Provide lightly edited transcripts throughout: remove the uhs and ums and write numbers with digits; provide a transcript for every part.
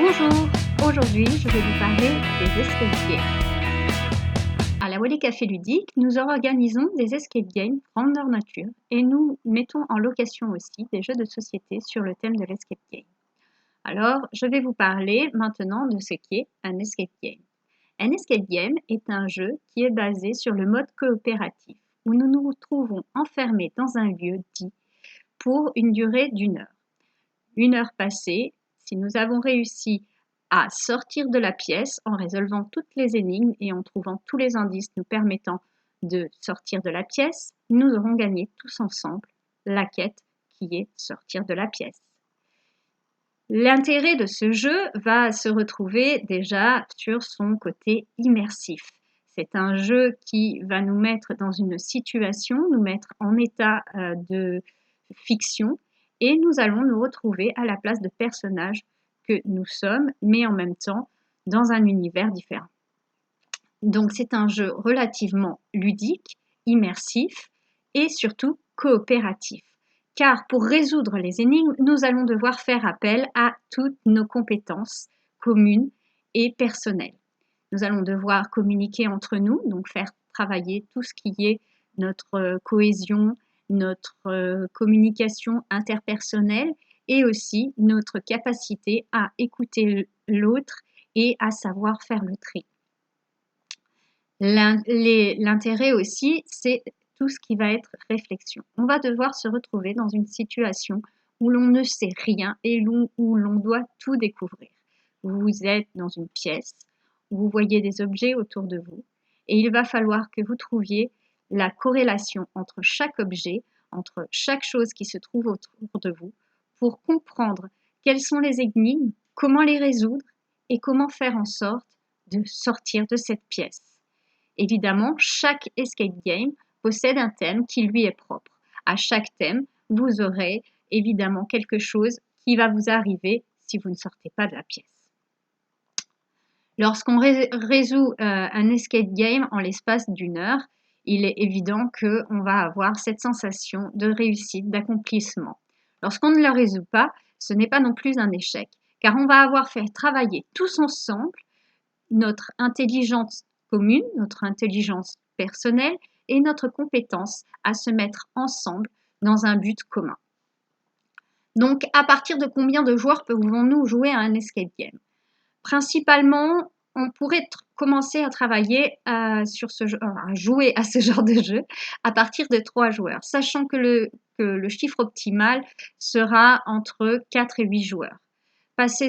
Bonjour, aujourd'hui je vais vous parler des escape games. À la Wally Café Ludique, nous organisons des escape games grandeur nature et nous mettons en location aussi des jeux de société sur le thème de l'escape game. Alors, je vais vous parler maintenant de ce qu'est un escape game. Un escape game est un jeu qui est basé sur le mode coopératif où nous nous retrouvons enfermés dans un lieu dit pour une durée d'1 heure. 1 heure passée, si nous avons réussi à sortir de la pièce en résolvant toutes les énigmes et en trouvant tous les indices nous permettant de sortir de la pièce, nous aurons gagné tous ensemble la quête qui est sortir de la pièce. L'intérêt de ce jeu va se retrouver déjà sur son côté immersif. C'est un jeu qui va nous mettre dans une situation, nous mettre en état de fiction et nous allons nous retrouver à la place de personnages que nous sommes, mais en même temps dans un univers différent. Donc c'est un jeu relativement ludique, immersif et surtout coopératif. Car pour résoudre les énigmes, nous allons devoir faire appel à toutes nos compétences communes et personnelles. Nous allons devoir communiquer entre nous, donc faire travailler tout ce qui est notre cohésion, notre communication interpersonnelle et aussi notre capacité à écouter l'autre et à savoir faire le tri. L'intérêt aussi, c'est tout ce qui va être réflexion. On va devoir se retrouver dans une situation où l'on ne sait rien et où l'on doit tout découvrir. Vous êtes dans une pièce, vous voyez des objets autour de vous et il va falloir que vous trouviez la corrélation entre chaque objet, entre chaque chose qui se trouve autour de vous pour comprendre quelles sont les énigmes, comment les résoudre et comment faire en sorte de sortir de cette pièce. Évidemment, chaque escape game possède un thème qui lui est propre. À chaque thème, vous aurez évidemment quelque chose qui va vous arriver si vous ne sortez pas de la pièce. Lorsqu'on résout un escape game en l'espace d'1 heure, il est évident qu'on va avoir cette sensation de réussite, d'accomplissement. Lorsqu'on ne le résout pas, ce n'est pas non plus un échec, car on va avoir fait travailler tous ensemble notre intelligence commune, notre intelligence personnelle et notre compétence à se mettre ensemble dans un but commun. Donc, à partir de combien de joueurs pouvons-nous jouer à un escape game? Principalement, on pourrait commencer à travailler à jouer à ce genre de jeu à partir de 3 joueurs, sachant que le chiffre optimal sera entre 4 et 8 joueurs. Passé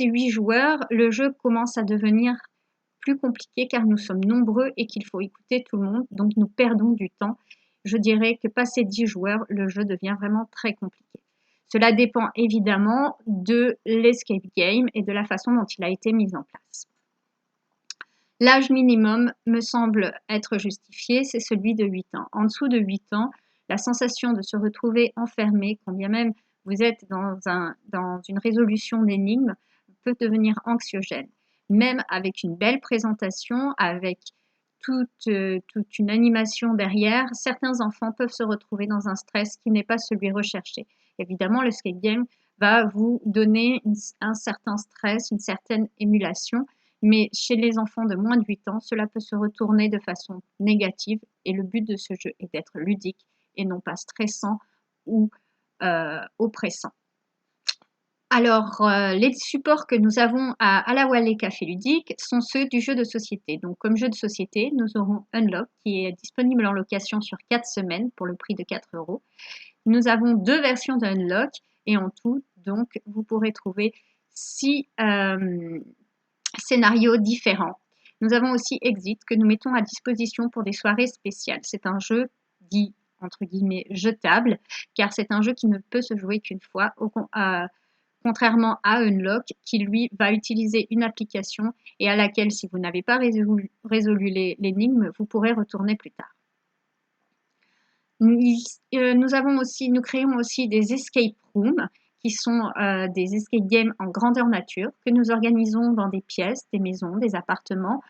8 joueurs, le jeu commence à devenir plus compliqué car nous sommes nombreux et qu'il faut écouter tout le monde, donc nous perdons du temps. Je dirais que passé 10 joueurs, le jeu devient vraiment très compliqué. Cela dépend évidemment de l'escape game et de la façon dont il a été mis en place. L'âge minimum me semble être justifié, c'est celui de 8 ans. En dessous de 8 ans, la sensation de se retrouver enfermé, quand bien même vous êtes dans une résolution d'énigmes, peut devenir anxiogène. Même avec une belle présentation, avec toute une animation derrière, certains enfants peuvent se retrouver dans un stress qui n'est pas celui recherché. Évidemment, le escape game va vous donner un certain stress, une certaine émulation, mais chez les enfants de moins de 8 ans, cela peut se retourner de façon négative et le but de ce jeu est d'être ludique et non pas stressant ou oppressant. Alors, les supports que nous avons à la Wally Café Ludique sont ceux du jeu de société. Donc, comme jeu de société, nous aurons Unlock qui est disponible en location sur 4 semaines pour le prix de 4 €. Nous avons 2 versions de Unlock et en tout, donc, vous pourrez trouver 6 scénarios différents. Nous avons aussi Exit que nous mettons à disposition pour des soirées spéciales. C'est un jeu dit entre guillemets jetable car c'est un jeu qui ne peut se jouer qu'une fois. Contrairement à Unlock, qui lui va utiliser une application et à laquelle, si vous n'avez pas résolu l'énigme, vous pourrez retourner plus tard. Nous créons aussi des escape rooms, qui sont des escape games en grandeur nature, que nous organisons dans des pièces, des maisons, des appartements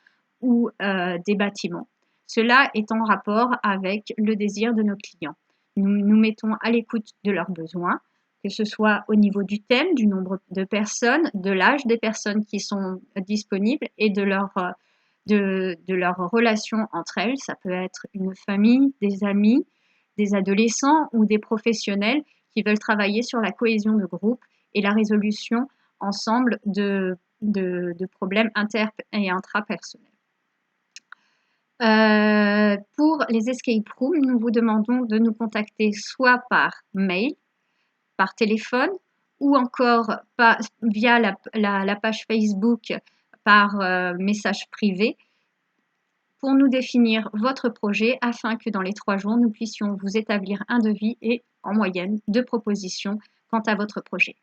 ou des bâtiments. Cela est en rapport avec le désir de nos clients. Nous nous mettons à l'écoute de leurs besoins, que ce soit au niveau du thème, du nombre de personnes, de l'âge des personnes qui sont disponibles et de leur relation entre elles. Ça peut être une famille, des amis, des adolescents ou des professionnels qui veulent travailler sur la cohésion de groupe et la résolution ensemble de problèmes inter- et intrapersonnels. Pour les escape rooms, nous vous demandons de nous contacter soit par mail, par téléphone ou encore via la page Facebook par message privé pour nous définir votre projet afin que dans les 3 jours, nous puissions vous établir un devis et en moyenne 2 propositions quant à votre projet.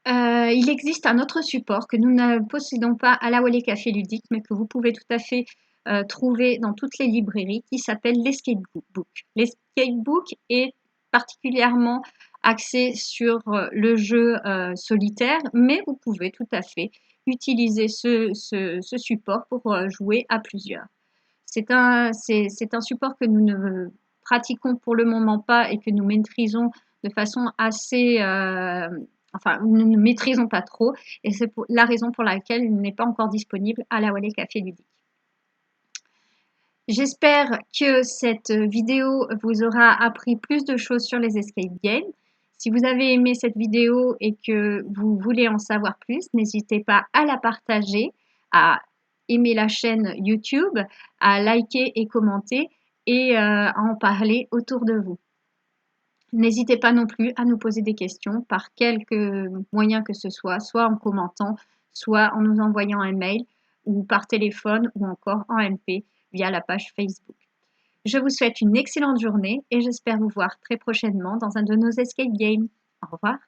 Il existe un autre support que nous ne possédons pas à la Wallé Café Ludique, mais que vous pouvez tout à fait trouver dans toutes les librairies, qui s'appelle l'Escapebook. L'Escapebook est particulièrement axé sur le jeu solitaire, mais vous pouvez tout à fait utiliser ce support pour jouer à plusieurs. C'est un support que nous ne pratiquons pour le moment pas et que nous maîtrisons de façon assez enfin, nous ne maîtrisons pas trop et c'est la raison pour laquelle il n'est pas encore disponible à la Wallé Café Ludique. J'espère que cette vidéo vous aura appris plus de choses sur les escape games. Si vous avez aimé cette vidéo et que vous voulez en savoir plus, n'hésitez pas à la partager, à aimer la chaîne YouTube, à liker et commenter et à en parler autour de vous. N'hésitez pas non plus à nous poser des questions par quelque moyen que ce soit en commentant, soit en nous envoyant un mail ou par téléphone ou encore en MP via la page Facebook. Je vous souhaite une excellente journée et j'espère vous voir très prochainement dans un de nos escape games. Au revoir.